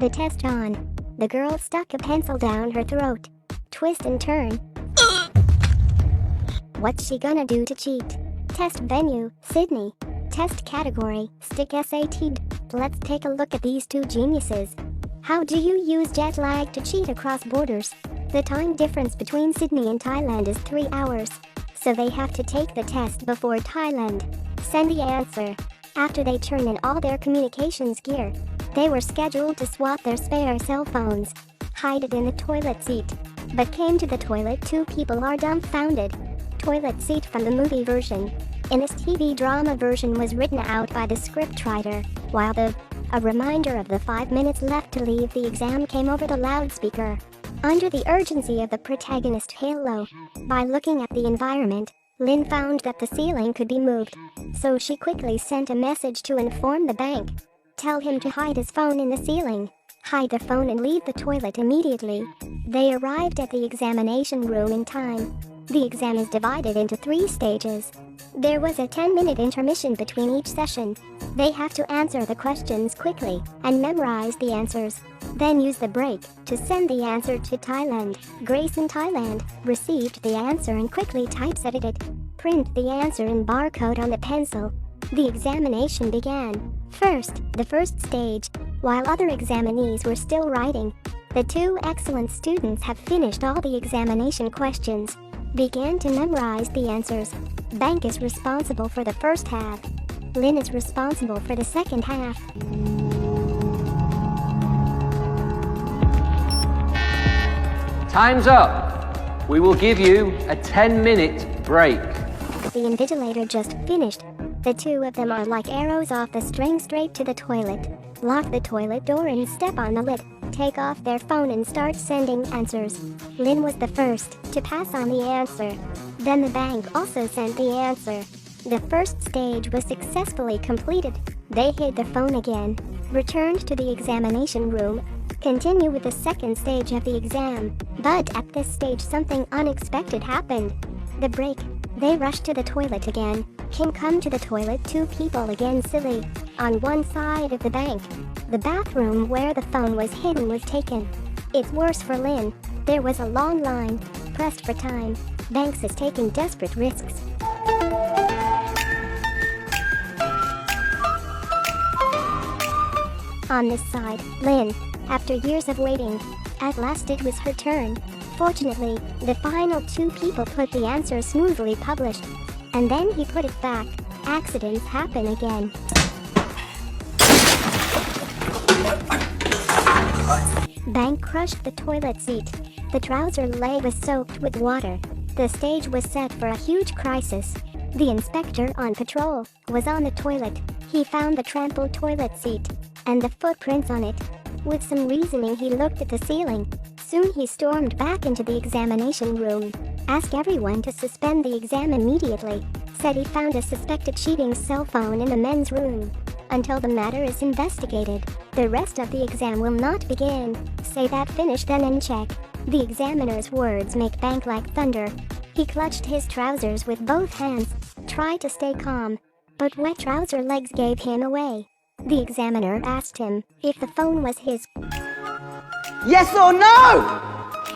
The test on. The girl stuck a pencil down her throat. Twist and turn. What's she gonna do to cheat? Test venue, Sydney. Test category, STIC SAT. Let's take a look at these two geniuses. How do you use jet lag to cheat across borders? The time difference between Sydney and Thailand is 3 hours. So they have to take the test before Thailand. Send the answer. After they turn in all their communications gear, they were scheduled to swap their spare cell phones, hide it in the toilet seat. But came to the toilet, two people are dumbfounded. Toilet seat from the movie version. In this TV drama version was written out by the scriptwriter, while a reminder of the 5 minutes left to leave the exam came over the loudspeaker. Under the urgency of the protagonist halo, by looking at the environment, Lynn found that the ceiling could be moved, so she quickly sent a message to inform the bank. Tell him to hide his phone in the ceiling. Hide the phone and leave the toilet immediately. They arrived at the examination room in time. The exam is divided into 3 stages. There was a 10-minute intermission between each session. They have to answer the questions quickly and memorize the answers. Then use the break to send the answer to Thailand. Grace in Thailand received the answer and quickly typeset it. Print the answer in barcode on the pencil. The examination began. The first stage, while other examinees were still writing. The 2 excellent students have finished all the examination questions. Began to memorize the answers. Bank is responsible for the first half. Lynn is responsible for the second half. Time's up. We will give you a 10-minute break. The invigilator just finished. The 2 of them are like arrows off the string straight to the toilet. Lock the toilet door and step on the lid. Take off their phone and start sending answers. Lynn was the first to pass on the answer. Then the bank also sent the answer. The first stage was successfully completed. They hid the phone again, returned to the examination room, continue with the second stage of the exam. But at this stage something unexpected happened. The break. They rushed to the toilet again. Come to the toilet, 2 people again silly. On one side of the bank. The bathroom where the phone was hidden was taken. It's worse for Lynn. There was a long line, pressed for time. Banks is taking desperate risks. On this side, Lynn, after years of waiting, at last it was her turn. Fortunately, the final 2 people put the answer smoothly published. And then he put it back. Accidents happen again. Bank crushed the toilet seat. The trouser leg was soaked with water. The stage was set for a huge crisis. The inspector on patrol was on the toilet. He found the trampled toilet seat and the footprints on it. With some reasoning he looked at the ceiling. Soon he stormed back into the examination room. Asked everyone to suspend the exam immediately. Said he found a suspected cheating cell phone in the men's room. Until the matter is investigated, the rest of the exam will not begin. Say that finish then and check. The examiner's words make bank like thunder. He clutched his trousers with both hands, tried to stay calm, but wet trouser legs gave him away. The examiner asked him if the phone was his. Yes or no?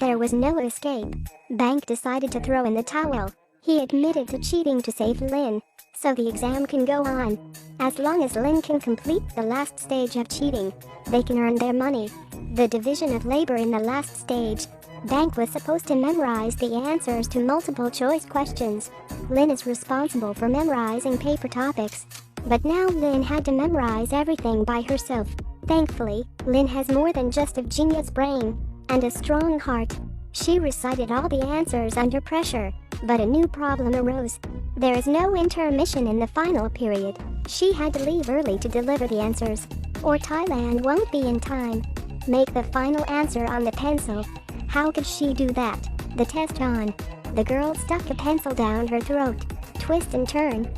There was no escape. Bank decided to throw in the towel. He admitted to cheating to save Lynn, so the exam can go on. As long as Lynn can complete the last stage of cheating, they can earn their money. The division of labor in the last stage. Bank was supposed to memorize the answers to multiple choice questions. Lynn is responsible for memorizing paper topics. But now Lynn had to memorize everything by herself. Thankfully, Lynn has more than just a genius brain and a strong heart. She recited all the answers under pressure, but a new problem arose. There is no intermission in the final period. She had to leave early to deliver the answers, or Thailand won't be in time. Make the final answer on the pencil. How could she do that? The test on. The girl stuck a pencil down her throat. Twist and turn.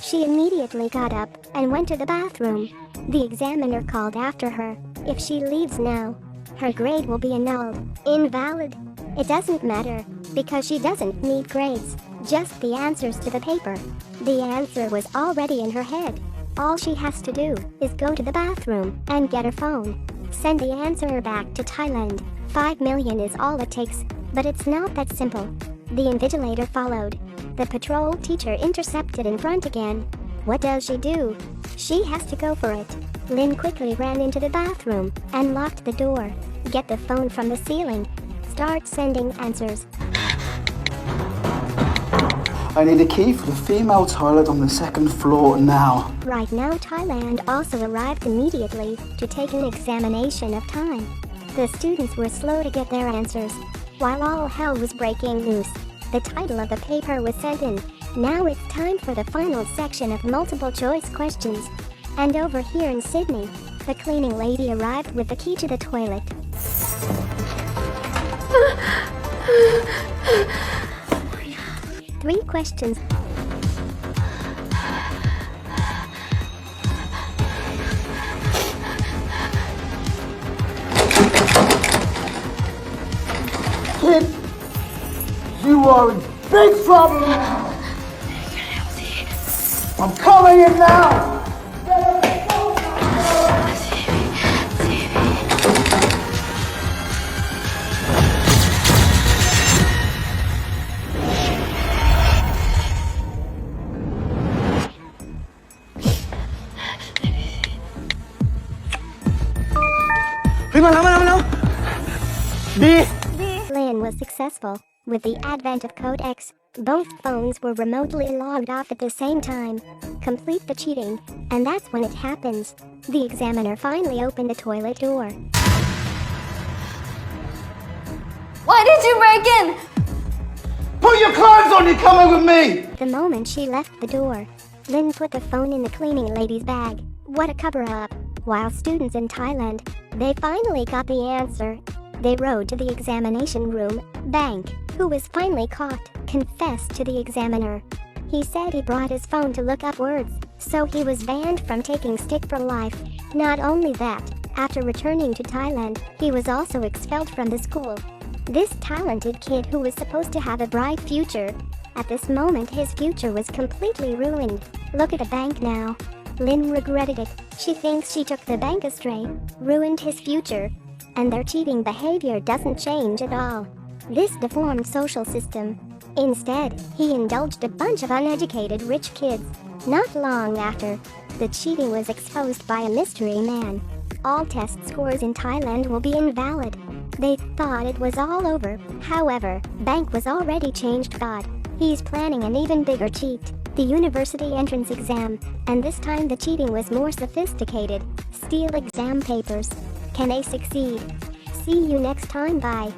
She immediately got up and went to the bathroom. The examiner called after her. If she leaves now, her grade will be annulled. Invalid. It doesn't matter, because she doesn't need grades, just the answers to the paper. The answer was already in her head. All she has to do is go to the bathroom and get her phone. Send the answer back to Thailand. 5 million is all it takes, but it's not that simple. The invigilator followed. The patrol teacher intercepted in front again. What does she do? She has to go for it. Lynn quickly ran into the bathroom and locked the door. Get the phone from the ceiling. Start sending answers. I need a key for the female toilet on the 2nd floor now. Right now, Thailand also arrived immediately to take an examination of time. The students were slow to get their answers. While all hell was breaking loose, the title of the paper was sent in. Now it's time for the final section of multiple choice questions. And over here in Sydney, the cleaning lady arrived with the key to the toilet. Three questions. Kid, you are in big trouble. I'm coming in now. Lynn was successful. With the advent of Code X, both phones were remotely logged off at the same time. Complete the cheating, and that's when it happens. The examiner finally opened the toilet door. Why did you break in? Put your clothes on, you're coming with me. The moment she left the door, Lynn put the phone in the cleaning lady's bag. What a cover-up. While students in Thailand, they finally got the answer. They rode to the examination room. Bank, who was finally caught, confessed to the examiner. He said he brought his phone to look up words, so he was banned from taking STIC for life. Not only that, after returning to Thailand, he was also expelled from the school. This talented kid who was supposed to have a bright future, at this moment his future was completely ruined. Look at the bank now. Lynn regretted it. She thinks she took the bank astray, ruined his future, and their cheating behavior doesn't change at all. This deformed social system. Instead, he indulged a bunch of uneducated rich kids. Not long after, the cheating was exposed by a mystery man. All test scores in Thailand will be invalid. They thought it was all over. However, Bank was already changed God. He's planning an even bigger cheat, the university entrance exam, and this time the cheating was more sophisticated. Steal exam papers. Can they succeed? See you next time, bye.